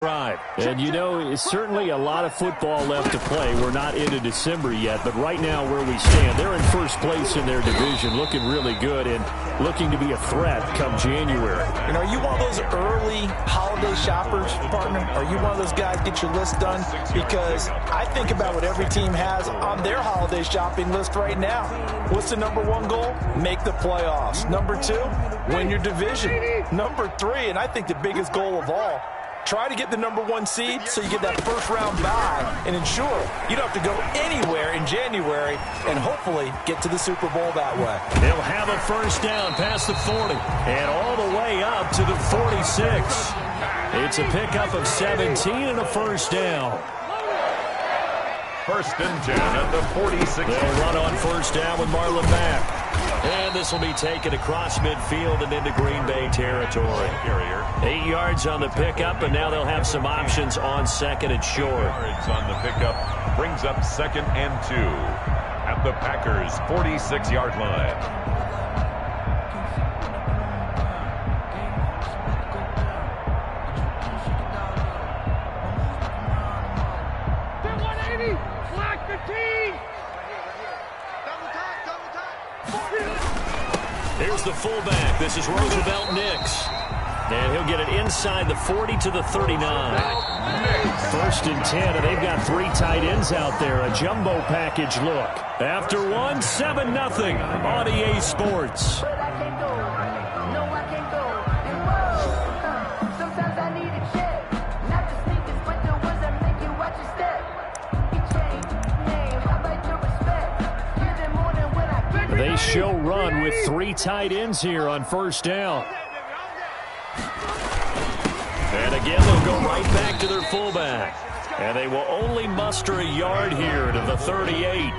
Drive. And you know, certainly a lot of football left to play. We're not into December yet, but right now where we stand, they're in first place in their division, looking really good and looking to be a threat come January. You know, are you one of those early holiday shoppers, partner? Are you one of those guys get your list done? Because I think about what every team has on their holiday shopping list right now. What's the number one goal? Make the playoffs. Number two, win your division. Number three, and I think the biggest goal of all, try to get the number one seed so you get that first-round bye and ensure you don't have to go anywhere in January and hopefully get to the Super Bowl that way. They'll have a first down past the 40 and all the way up to the 46. It's a pickup of 17 and a first down. First and 10 at the 46. They'll run on first down with Marlon Mack. And this will be taken across midfield and into Green Bay territory. 8 yards on the pickup, and now they'll have some options on second and short. Yards on the pickup brings up second and 2 at the Packers' 46-yard line. Here's the fullback. This is Roosevelt Nix. And he'll get it inside the 40 to the 39. First and 10, and they've got 3 tight ends out there. A jumbo package look. After one, 7-0 on EA Sports. They show run with 3 tight ends here on first down. And again, they'll go right back to their fullback. And they will only muster a yard here to the 38.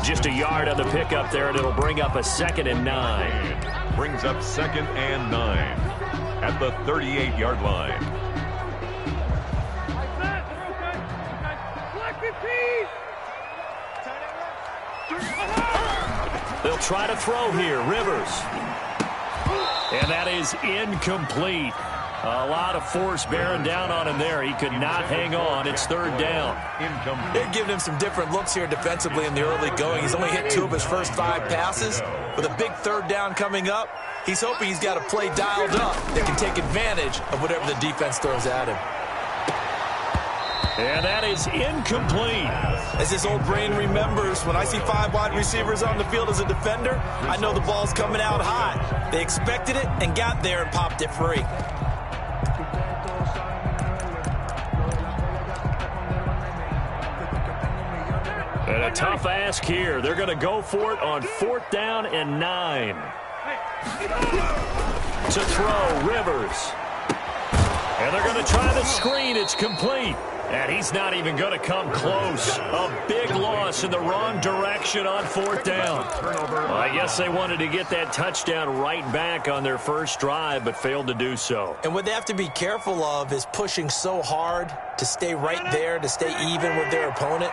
Just a yard on the pickup there, and it'll bring up a 2nd and 9. Brings up 2nd and 9 at the 38-yard line. They'll try to throw here. Rivers. And that is incomplete. A lot of force bearing down on him there. He could not hang on. It's 3rd down. They're giving him some different looks here defensively in the early going. He's only hit 2 of his first 5 passes. With a big 3rd down coming up, he's hoping he's got a play dialed up that can take advantage of whatever the defense throws at him. And that is incomplete. As his old brain remembers, when I see 5 wide receivers on the field as a defender, I know the ball's coming out high. They expected it and got there and popped it free. And a tough ask here. They're going to go for it on 4th down and 9. To throw, Rivers. And they're going to try the screen. It's complete. And he's not even going to come close. A big loss in the wrong direction on 4th down. Well, I guess they wanted to get that touchdown right back on their first drive, but failed to do so. And what they have to be careful of is pushing so hard to stay right there, to stay even with their opponent,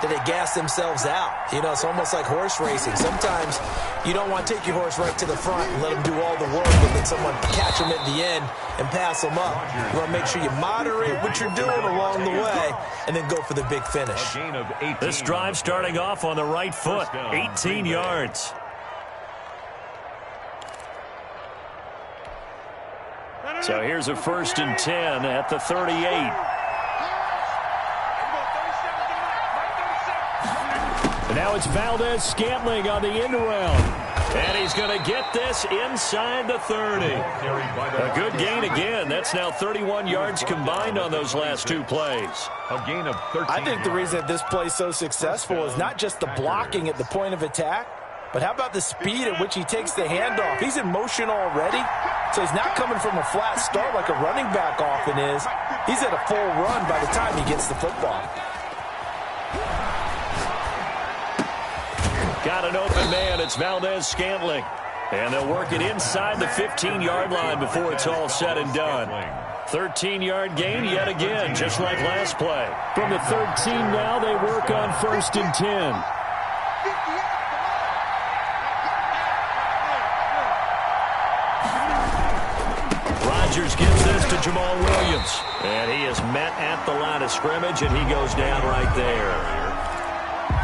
that they gas themselves out. You know, it's almost like horse racing. Sometimes you don't want to take your horse right to the front and let him do all the work and then someone catch him at the end and pass him up. You want to make sure you moderate what you're doing along the way and then go for the big finish. This drive starting off on the right foot, 18 yards. So here's a 1st and 10 at the 38. And now it's Valdez-Scantling on the end around. And he's going to get this inside the 30. A good gain again. That's now 31 yards combined on those last 2 plays. A gain of 13. I think the reason that this play is so successful is not just the blocking at the point of attack, but how about the speed at which he takes the handoff? He's in motion already, so he's not coming from a flat start like a running back often is. He's at a full run by the time he gets the football. Got an open man. It's Valdez-Scantling. And they'll work it inside the 15-yard line before it's all said and done. 13-yard gain yet again, just like last play. From the 13 now, they work on 1st and 10. Rodgers gives this to Jamal Williams. And he is met at the line of scrimmage, and he goes down right there.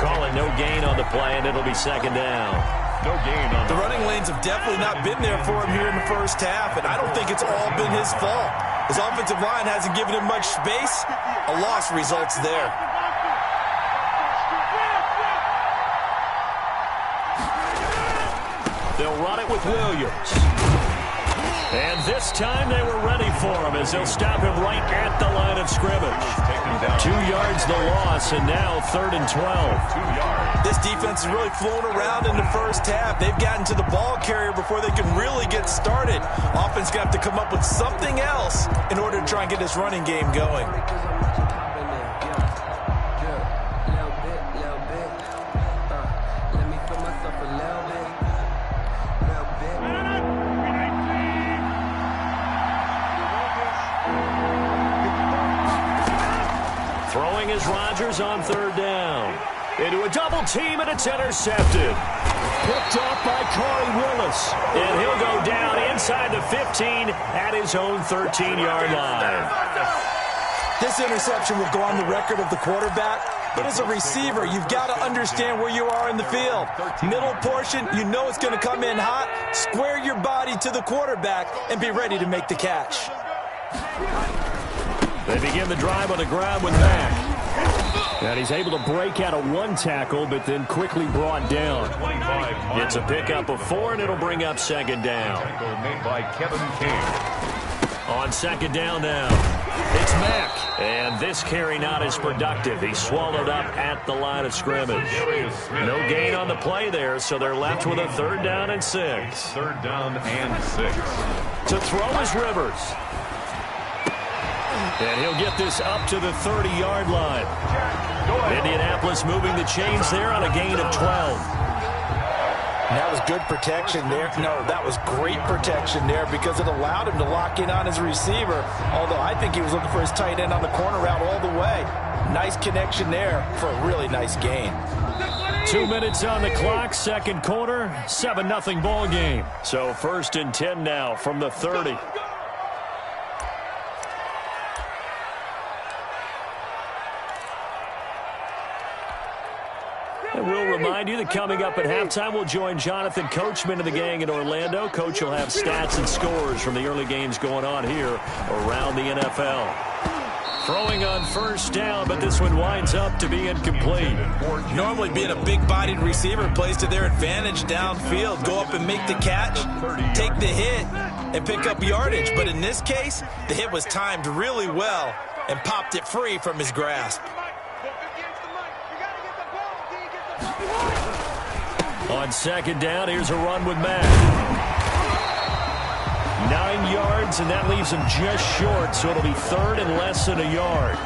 Calling no gain on the play, and it'll be second down. No gain on the running lanes have definitely not been there for him here in the first half, and I don't think it's all been his fault. His offensive line hasn't given him much space. A loss results there. They'll run it with Williams. And this time they were ready for him as they'll stop him right at the line of scrimmage. 2 yards the loss, and now 3rd and 12. 2 yards. This defense has really flown around in the first half. They've gotten to the ball carrier before they can really get started. Offense going to have to come up with something else in order to try and get this running game going. Throwing is Rodgers on 3rd down. Into a double team, and it's intercepted. Picked off by Corey Willis. And he'll go down inside the 15 at his own 13-yard line. This interception will go on the record of the quarterback. But as a receiver, you've got to understand where you are in the field. Middle portion, you know it's going to come in hot. Square your body to the quarterback and be ready to make the catch. They begin the drive on the ground with Mack. And he's able to break out of 1 tackle, but then quickly brought down. It's a pickup of 4, and it'll bring up 2nd down. Made by Kevin King. On 2nd down now, it's Mack. And this carry not as productive. He's swallowed up at the line of scrimmage. No gain on the play there, so they're left with a 3rd down and 6. 3rd down and 6. To throw is Rivers. And he'll get this up to the 30-yard line. Indianapolis moving the chains there on a gain of 12. That was good protection there. No, that was great protection there because it allowed him to lock in on his receiver, although I think he was looking for his tight end on the corner route all the way. Nice connection there for a really nice gain. 2 minutes on the clock, 2nd quarter, 7-0 ball game. So 1st and 10 now from the 30. And we'll remind you that coming up at halftime, we'll join Jonathan Coachman and the gang in Orlando. Coach will have stats and scores from the early games going on here around the NFL. Throwing on 1st down, but this one winds up to be incomplete. Normally being a big-bodied receiver plays to their advantage downfield. Go up and make the catch, take the hit, and pick up yardage. But in this case, the hit was timed really well and popped it free from his grasp. On 2nd down, here's a run with Mack. 9 yards, and that leaves him just short, so it'll be 3rd and less than a yard.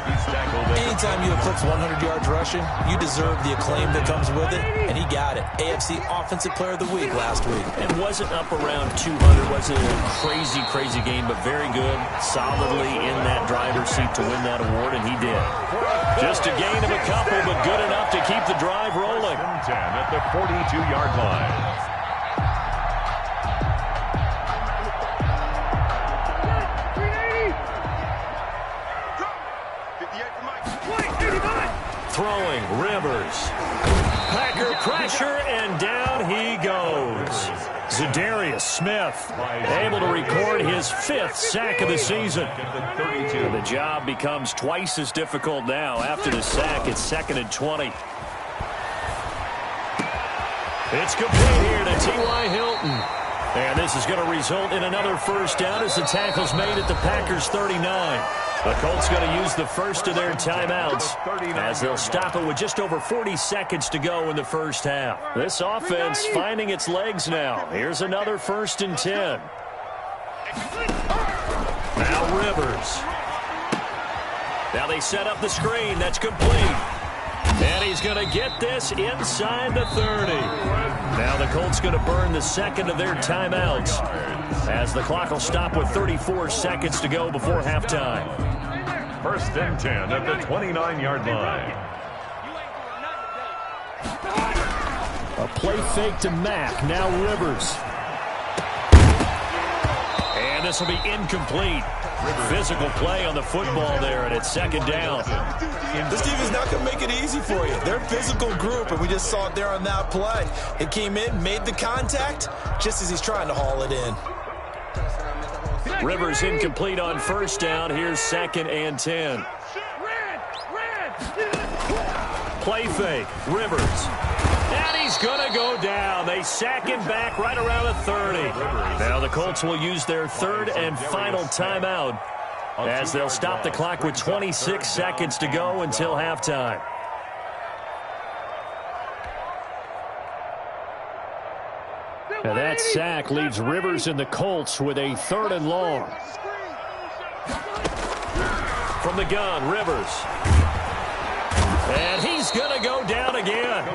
Anytime you eclipse 100 yards rushing, you deserve the acclaim that comes with it, and he got it. AFC Offensive Player of the Week last week. It wasn't up around 200. Wasn't a crazy game, but very good, solidly in that driver's seat to win that award, and he did. Just a gain of a couple, but good enough to keep the drive rolling. 10 at the 42-yard line. Throwing, Rivers. Packer pressure, and down he goes. Za'Darius Smith able to record his 5th sack of the season. The job becomes twice as difficult now. After the sack, it's 2nd and 20. It's complete here to T.Y. Hilton. And this is going to result in another 1st down as the tackle's made at the Packers' 39. The Colts going to use the first of their timeouts as they'll stop it with just over 40 seconds to go in the first half. This offense finding its legs now. Here's another 1st and 10. Now Rivers. Now they set up the screen. That's complete. And he's going to get this inside the 30. Now the Colts going to burn the 2nd of their timeouts as the clock will stop with 34 seconds to go before halftime. 1st and 10 at the 29-yard line. A play fake to Mack. Now Rivers. And And this will be incomplete. Physical play on the football there, and it's second down. This team is not going to make it easy for you. They're a physical group, and we just saw it there on that play. It came in, made the contact, just as he's trying to haul it in. Rivers incomplete on first down. Here's 2nd and 10. Play fake. Rivers. And he's going to go down. They sack him back right around the 30. Now the Colts will use their 3rd and final timeout as they'll stop the clock with 26 seconds to go until halftime. And that sack leaves Rivers and the Colts with a 3rd and long. From the gun, Rivers. And he's going to go down again.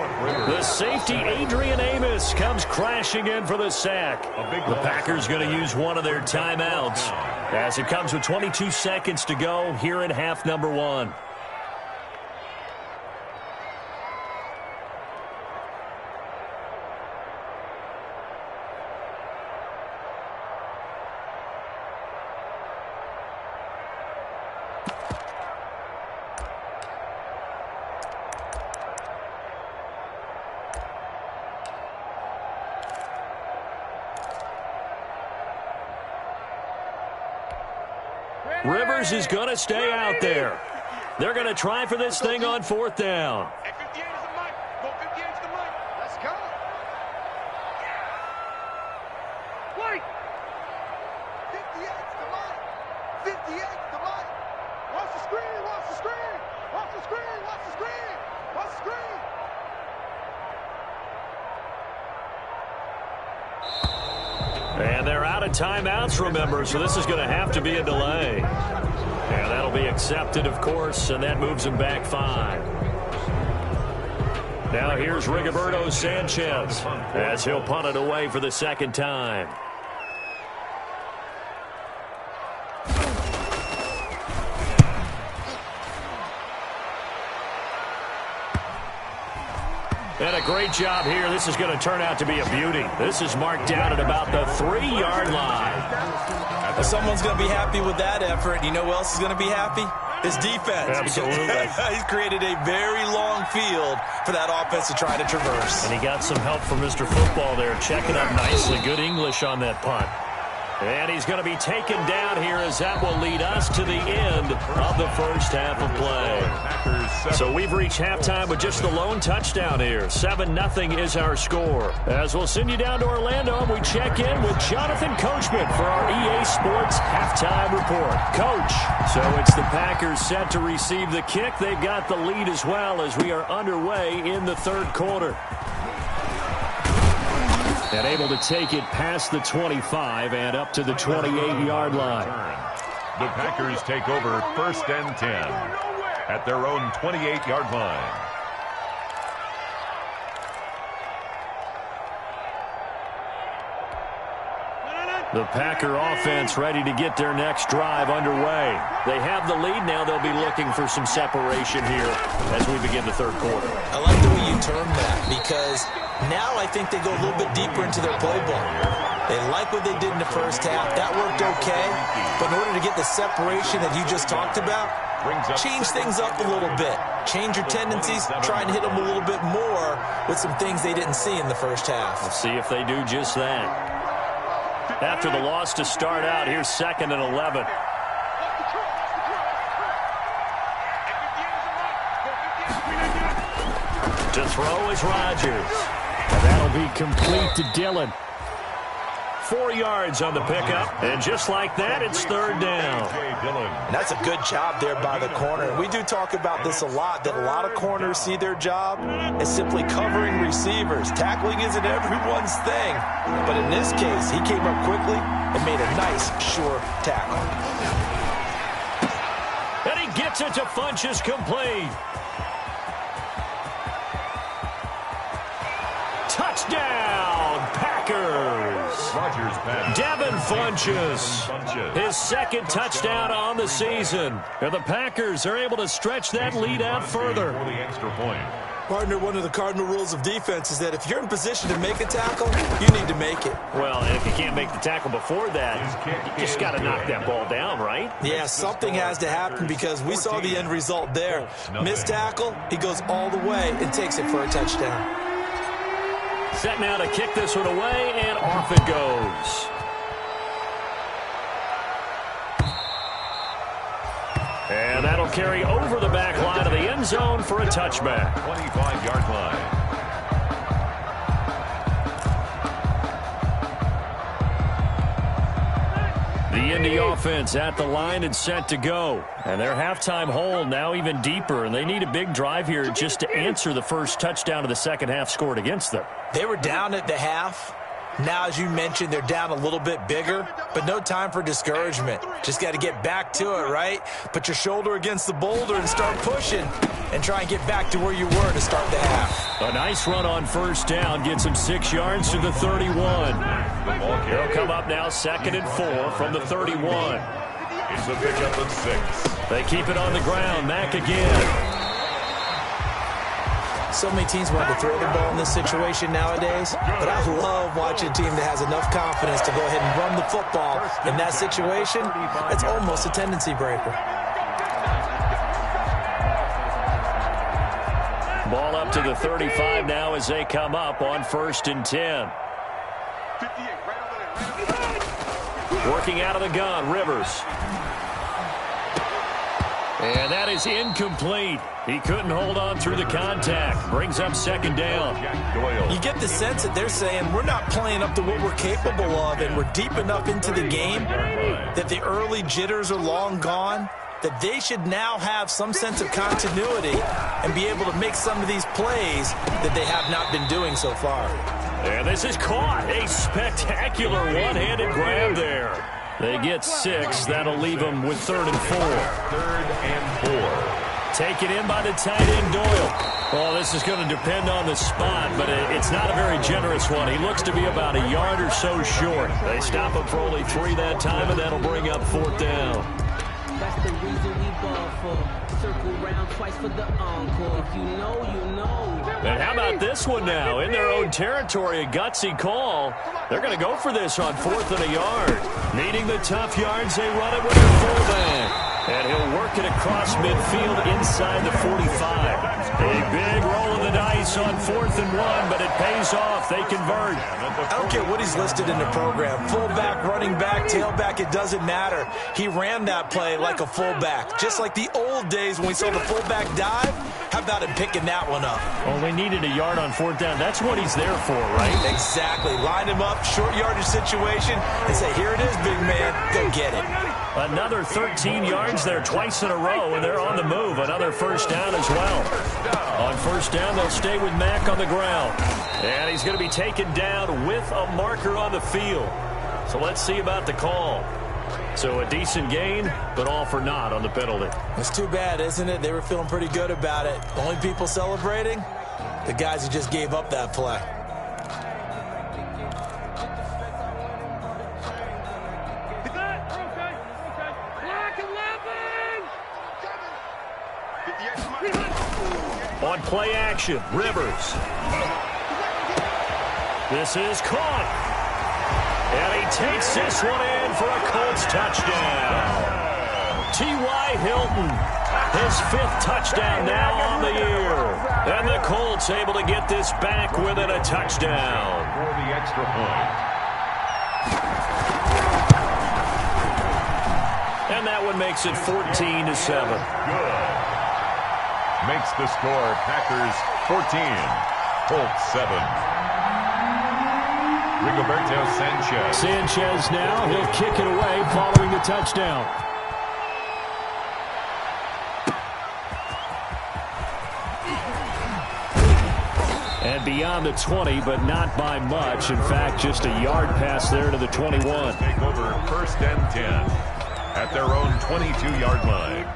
The safety, Adrian Amos, comes crashing in for the sack. The Packers going to use one of their timeouts as it comes with 22 seconds to go here in half number 1. Rivers is going to stay out there. They're going to try for this thing on 4th down. And they're out of timeouts, remember, so this is going to have to be a delay. And that'll be accepted, of course, and that moves them back 5. Now here's Rigoberto Sanchez as he'll punt it away for the 2nd time. And a great job here. This is going to turn out to be a beauty. This is marked down at about the 3-yard line. Well, someone's going to be happy with that effort. You know who else is going to be happy? His defense. Absolutely. He's created a very long field for that offense to try to traverse. And he got some help from Mr. Football there, checking up nicely. Good English on that punt. And he's going to be taken down here as that will lead us to the end of the first half of play. So we've reached halftime with just the lone touchdown here. 7-0 is our score. As we'll send you down to Orlando, we check in with Jonathan Coachman for our EA Sports halftime report. Coach, so it's the Packers set to receive the kick. They've got the lead as well as we are underway in the 3rd quarter. And able to take it past the 25 and up to the 28-yard line. The Packers take over 1st and 10 at their own 28-yard line. The Packer offense ready to get their next drive underway. They have the lead now. They'll be looking for some separation here as we begin the 3rd quarter. I like the way you term that because now I think they go a little bit deeper into their playbook. They like what they did in the first half. That worked okay. But in order to get the separation that you just talked about, change things up a little bit. Change your tendencies. Try and hit them a little bit more with some things they didn't see in the first half. Let's see if they do just that. After the loss to start out, here's 2nd and 11. To throw is Rodgers. And that'll be complete to Dillon. 4 yards on the pickup. And just like that, it's 3rd down. And that's a good job there by the corner. We do talk about this a lot, that a lot of corners see their job as simply covering receivers. Tackling isn't everyone's thing. But in this case, he came up quickly and made a nice, sure tackle. And he gets it to Funchess complete. Touchdown, Packers. Devin Funchess, his 2nd touchdown on the season. And the Packers are able to stretch that lead out further. For the extra point. Partner, one of the cardinal rules of defense is that if you're in position to make a tackle, you need to make it. Well, and if you can't make the tackle before that, you just got to knock that ball down, right? Yeah, something has to happen because we saw the end result there. Missed tackle, he goes all the way and takes it for a touchdown. Set now to kick this one away, and off it goes. And that'll carry over the back line of the end zone for a touchback. 25-yard line. The Indy offense at the line and set to go. And their halftime hole now even deeper, and they need a big drive here just to answer the first touchdown of the second half scored against them. They were down at the half. Now, as you mentioned, they're down a little bit bigger, but no time for discouragement. Just got to get back to it, right? Put your shoulder against the boulder and start pushing and try and get back to where you were to start the half. A nice run on first down gets him 6 yards to the 31. They'll come up now 2nd and 4 from the 31. It's a pickup of 6. They keep it on the ground. Mack again. So many teams want to throw the ball in this situation nowadays, but I love watching a team that has enough confidence to go ahead and run the football in that situation. It's almost a tendency breaker. Ball up to the 35 now as they come up on 1st and 10. Working out of the gun, Rivers. And that is incomplete. He couldn't hold on through the contact. Brings up 2nd down. You get the sense that they're saying we're not playing up to what we're capable of, and we're deep enough into the game that the early jitters are long gone, that they should now have some sense of continuity and be able to make some of these plays that they have not been doing so far. And this is caught. A spectacular one-handed grab there. They get 6. That'll leave them with 3rd and 4. 3rd and 4. Taken in by the tight end, Doyle. Well, this is going to depend on the spot, but it's not a very generous one. He looks to be about a yard or so short. They stop him for only 3 that time, and that'll bring up 4th down. That's the reason we ball for. Circle round twice for the encore. If you know, you know. And how about this one now? In their own territory, a gutsy call. They're going to go for this on 4th and a yard. Needing the tough yards, they run it with their fullback. And he'll work it across midfield inside the 45. A big roll of the dice on 4th and 1, but it pays off. They convert. I don't care what he's listed in the program. Fullback, running back, tailback, it doesn't matter. He ran that play like a fullback. Just like the old days when we saw the fullback dive. How about him picking that one up? Well, they needed a yard on 4th down. That's what he's there for, right? Exactly. Line him up, short yardage situation, and say, here it is, big man. Go get it. Another 13 yards there twice in a row, and they're on the move. Another 1st down as well. On 1st down, they'll stay with Mack on the ground. And he's going to be taken down with a marker on the field. So let's see about the call. So a decent gain, but all for naught on the penalty. It's too bad, isn't it? They were feeling pretty good about it. The only people celebrating, the guys who just gave up that play. On play action, Rivers. This is caught. And he takes this one in for a Colts touchdown. T.Y. Hilton, his 5th touchdown now on the year. And the Colts able to get this back within a touchdown. For the extra point. And that one makes it 14-7. Good. Makes the score Packers 14, Colts 7. Rigoberto Sanchez. Sanchez now, he'll kick it away following the touchdown. And beyond the 20, but not by much. In fact, just a yard pass there to the 21. Take over 1st and 10 at their own 22-yard line.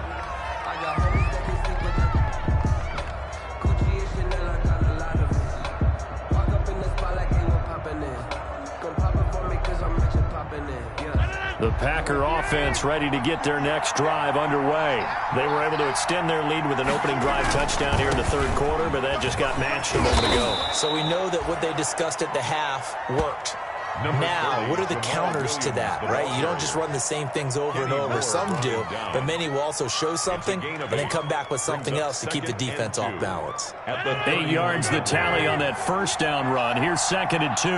The Packer offense ready to get their next drive underway. They were able to extend their lead with an opening drive touchdown here in the third quarter, but that just got matched a moment ago. So we know that what they discussed at the half worked. Now, what are the counters to that, right? You don't just run the same things over and over. Some do, but many will also show something and then come back with something else to keep the defense off balance. 8 yards the tally on that first down run. Here's 2nd and 2.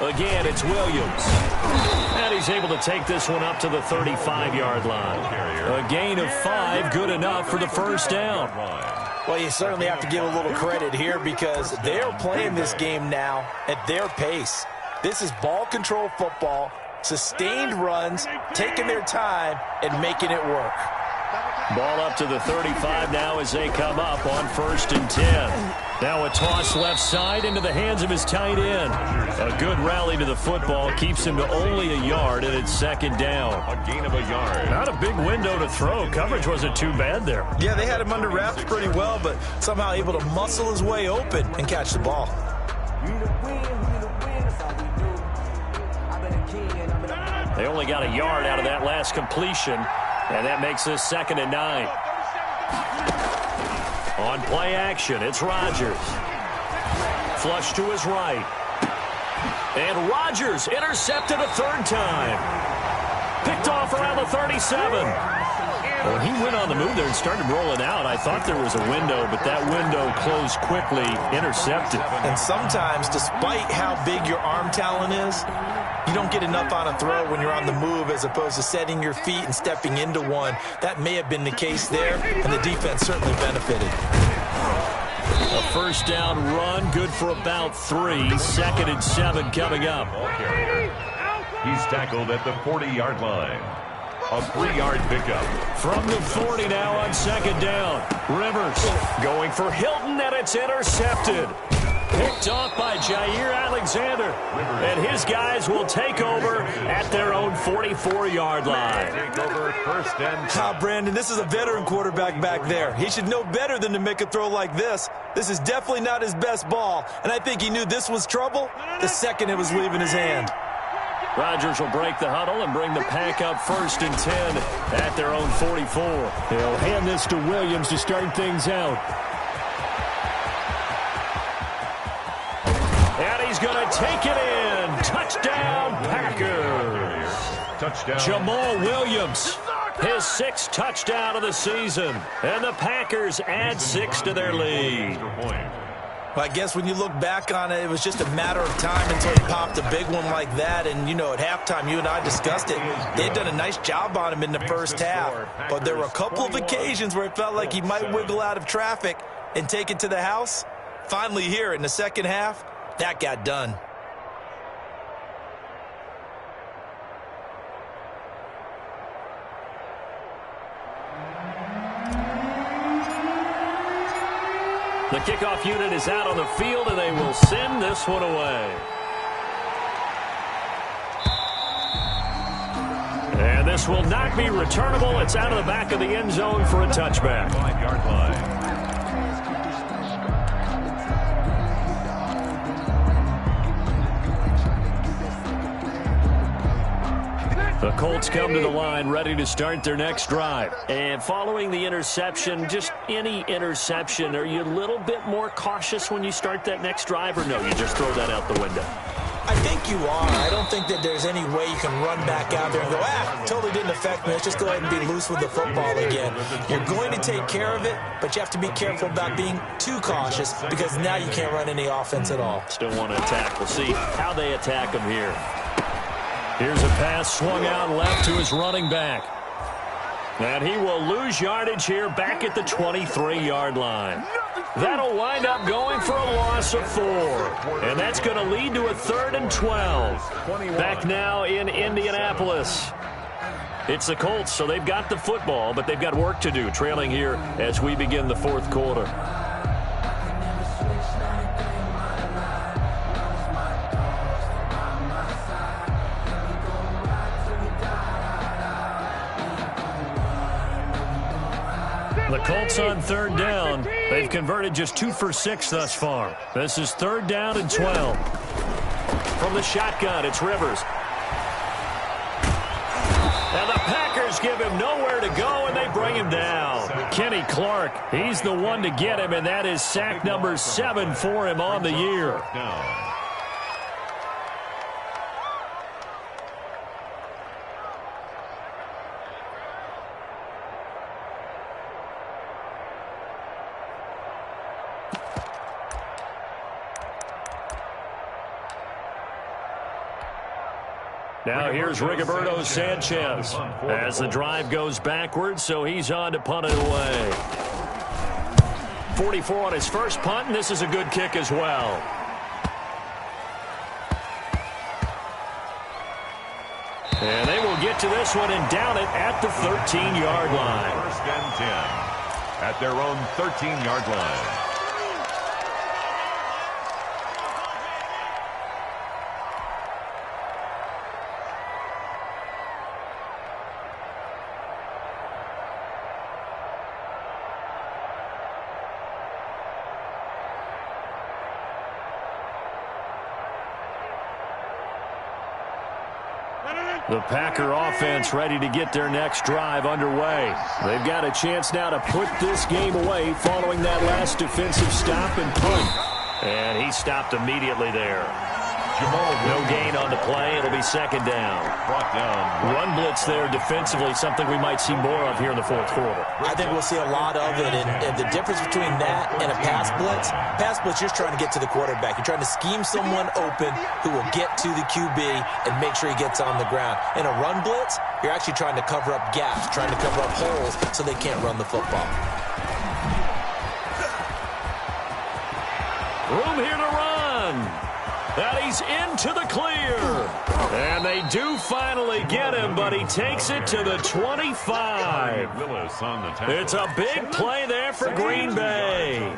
Again, it's Williams. And he's able to take this one up to the 35-yard line. A gain of 5, good enough for the first down. Well, you certainly have to give a little credit here because they're playing this game now at their pace. This is ball control football, sustained runs, taking their time, and making it work. Ball up to the 35 now as they come up on 1st and 10. Now a toss left side into the hands of his tight end. A good rally to the football keeps him to only a yard, and it's 2nd down. A gain of a yard. Not a big window to throw. Coverage wasn't too bad there. Yeah, they had him under wraps pretty well, but somehow able to muscle his way open and catch the ball. They only got a yard out of that last completion, and that makes this 2nd and 9. On play action, it's Rodgers. Flush to his right. And Rodgers intercepted a 3rd time. Picked off around the 37. When he went on the move there and started rolling out, I thought there was a window, but that window closed quickly, intercepted. And sometimes, despite how big your arm talent is, you don't get enough on a throw when you're on the move as opposed to setting your feet and stepping into one. That may have been the case there, and the defense certainly benefited. A first down run, good for about 3. 2nd and 7 coming up. He's tackled at the 40-yard line. A 3-yard pickup. From the 40 now on 2nd down. Rivers going for Hilton, and it's intercepted. Picked off by Jair Alexander. And his guys will take over at their own 44-yard line. Take over 1st and 10. Brandon, this is a veteran quarterback back there. He should know better than to make a throw like this. This is definitely not his best ball, and I think he knew this was trouble the second it was leaving his hand. Rodgers will break the huddle and bring the pack up 1st and 10 at their own 44. They'll hand this to Williams to start things out. And he's going to take it in. Touchdown, Packers. Touchdown. Jamal Williams, his 6th touchdown of the season. And the Packers add 6 to their lead. Well, I guess when you look back on it, it was just a matter of time until he popped a big one like that. And, you know, at halftime, you and I discussed it. They had done a nice job on him in the first half. But there were a couple of occasions where it felt like he might wiggle out of traffic and take it to the house. Finally here in the second half, that got done. The kickoff unit is out on the field, and they will send this one away. And this will not be returnable. It's out of the back of the end zone for a touchback. 5-yard line. The Colts come to the line ready to start their next drive. And following the interception, just any interception, are you a little bit more cautious when you start that next drive, or no, you just throw that out the window? I think you are. I don't think that there's any way you can run back out there and go, totally didn't affect me. Let's just go ahead and be loose with the football again. You're going to take care of it, but you have to be careful about being too cautious because now you can't run any offense at all. Still want to attack. We'll see how they attack him here. Here's a pass swung out left to his running back. And he will lose yardage here back at the 23-yard line. That'll wind up going for a loss of 4. And that's going to lead to a 3rd and 12. Back now in Indianapolis. It's the Colts, so they've got the football, but they've got work to do, trailing here as we begin the fourth quarter. The Colts on 3rd down. They've converted just 2 for 6 thus far. This is 3rd down and 12. From the shotgun, it's Rivers. And the Packers give him nowhere to go, and they bring him down. Kenny Clark, he's the one to get him, and that is sack number 7 for him on the year. Now here's Rigoberto Sanchez as the drive goes backwards, so he's on to punt it away. 44 on his first punt, and this is a good kick as well. And they will get to this one and down it at the 13-yard line. First and 10 at their own 13-yard line. The Packer offense ready to get their next drive underway. They've got a chance now to put this game away following that last defensive stop and punt. And he stopped immediately there. No gain on the play. It'll be second down. Brought down. Run blitz there defensively, something we might see more of here in the fourth quarter. I think we'll see a lot of it, and the difference between that and a pass blitz, you're trying to get to the quarterback. You're trying to scheme someone open who will get to the QB and make sure he gets on the ground. In a run blitz, you're actually trying to cover up gaps, trying to cover up holes so they can't run the football. Room here to run. And he's into the clear. And they do finally get him, but he takes it to the 25. It's a big play there for Green Bay.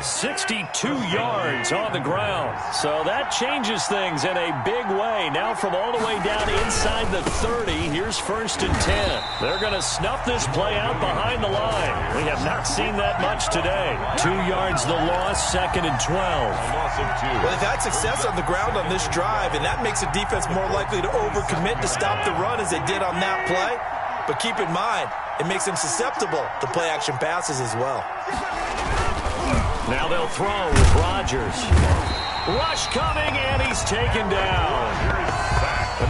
62 yards on the ground. So that changes things in a big way. Now from all the way down inside the 30, here's first and 10. They're going to snuff this play out behind the line. We have not seen that much today. 2 yards the loss, second and 12. Well, they've had success on the ground on this drive, and that makes a defense more likely to overcommit to stop the run as they did on that play. But keep in mind, it makes them susceptible to play-action passes as well. Now they'll throw with Rodgers. Rush coming, and he's taken down.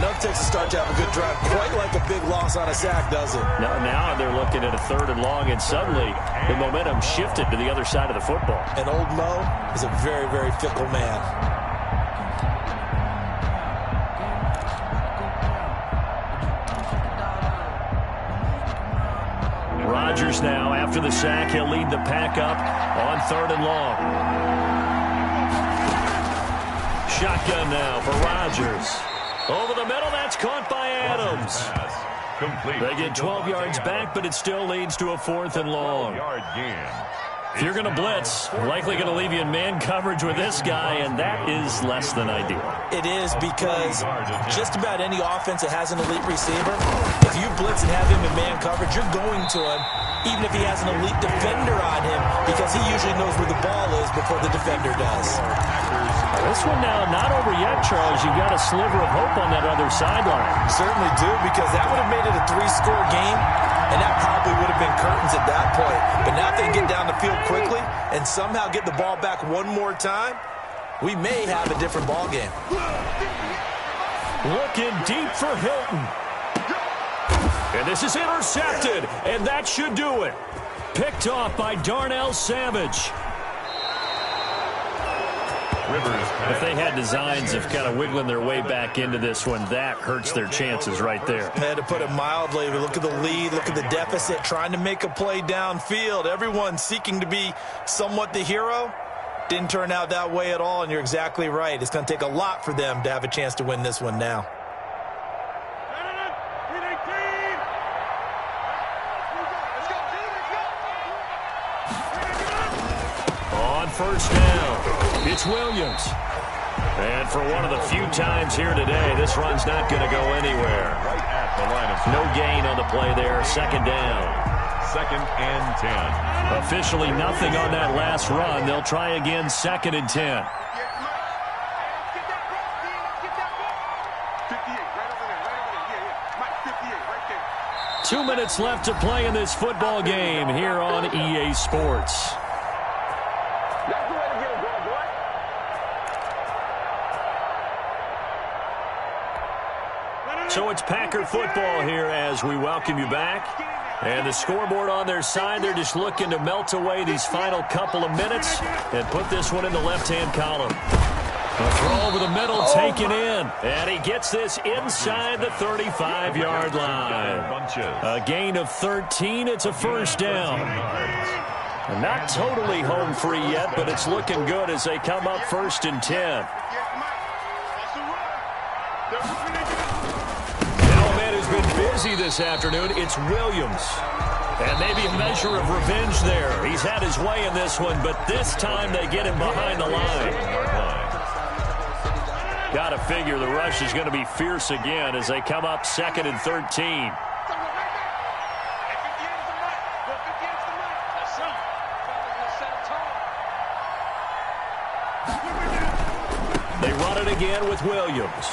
Enough takes a start to have a good drive. Quite like a big loss on a sack, does it? No, now they're looking at a third and long, and suddenly the momentum shifted to the other side of the football. And old Mo is a very, very fickle man. Rodgers now, after the sack, he'll lead the pack up on third and long. Shotgun now for Rodgers. Over the middle, that's caught by Adams. They get 12 yards back, but it still leads to a fourth and long. If you're going to blitz, likely going to leave you in man coverage with this guy, and that is less than ideal. It is, because just about any offense that has an elite receiver, if you blitz and have him in man coverage, you're going to him, even if he has an elite defender on him, because he usually knows where the ball is before the defender does. This one now not over yet, Charles. You've got a sliver of hope on that other sideline. Certainly do, because that would have made it a 3-score game, and that probably would have been curtains at that point. But now if they get down the field quickly and somehow get the ball back one more time, we may have a different ball game. Looking deep for Hilton. And this is intercepted, and that should do it. Picked off by Darnell Savage. If they had designs of kind of wiggling their way back into this one, that hurts their chances right there. I had to put it mildly. Look at the lead, look at the deficit, trying to make a play downfield. Everyone seeking to be somewhat the hero. Didn't turn out that way at all, and you're exactly right. It's going to take a lot for them to have a chance to win this one now. On first down, it's Williams. And for one of the few times here today, this run's not going to go anywhere. Right at the line of no gain on the play there. Second down. Second and 10. Officially nothing on that last run. They'll try again, second and 10. minutes left to play in this football game here on EA Sports. So it's Packer football here as we welcome you back. And the scoreboard on their side, they're just looking to melt away these final couple of minutes and put this one in the left-hand column. A throw over the middle taken in. And he gets this inside the 35-yard line. A gain of 13. It's a first down. Not totally home free yet, but it's looking good as they come up 1st and 10. Been busy this afternoon. It's Williams. And maybe a measure of revenge there. He's had his way in this one, but this time they get him behind the line. Got to figure the rush is going to be fierce again as they come up 2nd and 13. They run it again with Williams.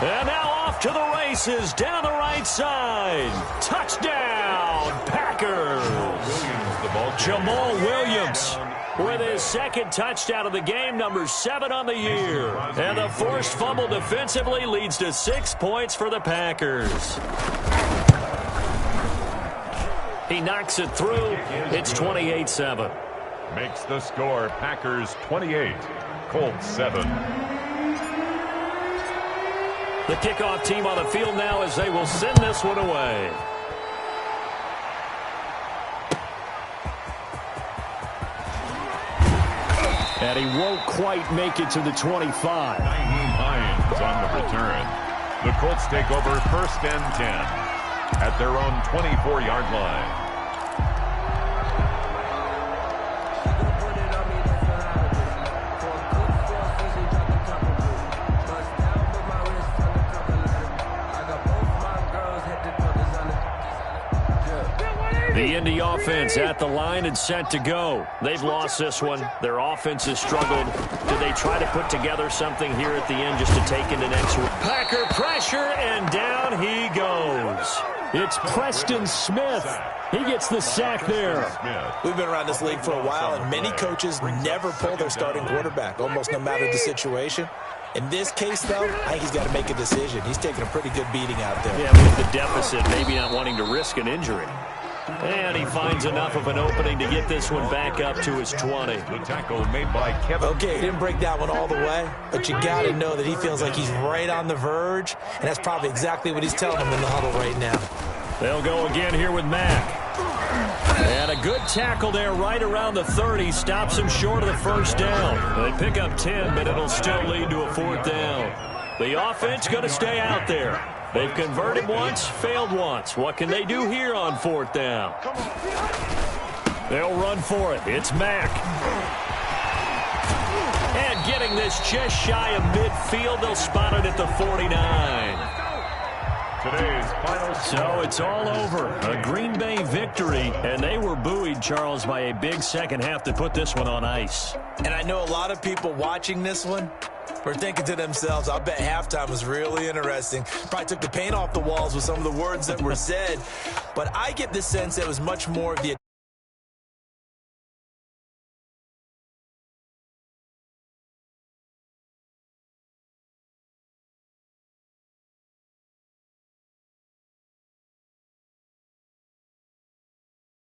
And now off to the races down the right side. Touchdown, Packers. Jamal Williams with his 2nd touchdown of the game, number 7 on the year. And the forced fumble defensively leads to 6 points for the Packers. He knocks it through. It's 28-7. Makes the score Packers 28, Colts 7. The kickoff team on the field now as they will send this one away. And he won't quite make it to the 25. Naheem Hines on the return. The Colts take over 1st and 10 at their own 24-yard line. The Indy offense at the line and set to go. They've lost this one. Their offense has struggled. Do they try to put together something here at the end just to take into next week? Packer pressure, and down he goes. It's Preston Smith. He gets the sack there. We've been around this league for a while, and many coaches never pull their starting quarterback, almost no matter the situation. In this case, though, I think he's got to make a decision. He's taking a pretty good beating out there. Yeah, with the deficit, maybe not wanting to risk an injury. And he finds enough of an opening to get this one back up to his 20. The tackle made by Kevin. Okay, he didn't break that one all the way, but you got to know that he feels like he's right on the verge, and that's probably exactly what he's telling him in the huddle right now. They'll go again here with Mack. And a good tackle there right around the 30. Stops him short of the first down. They pick up 10, but it'll still lead to a 4th down. The offense going to stay out there. They've converted once, failed once. What can they do here on 4th down? They'll run for it. It's Mack. And getting this just shy of midfield, they'll spot it at the 49. Today's final score. So it's all over. A Green Bay victory, and they were buoyed, Charles, by a big second half to put this one on ice. And I know a lot of people watching this one were thinking to themselves, I'll bet halftime was really interesting. Probably took the paint off the walls with some of the words that were said. But I get the sense that it was much more of the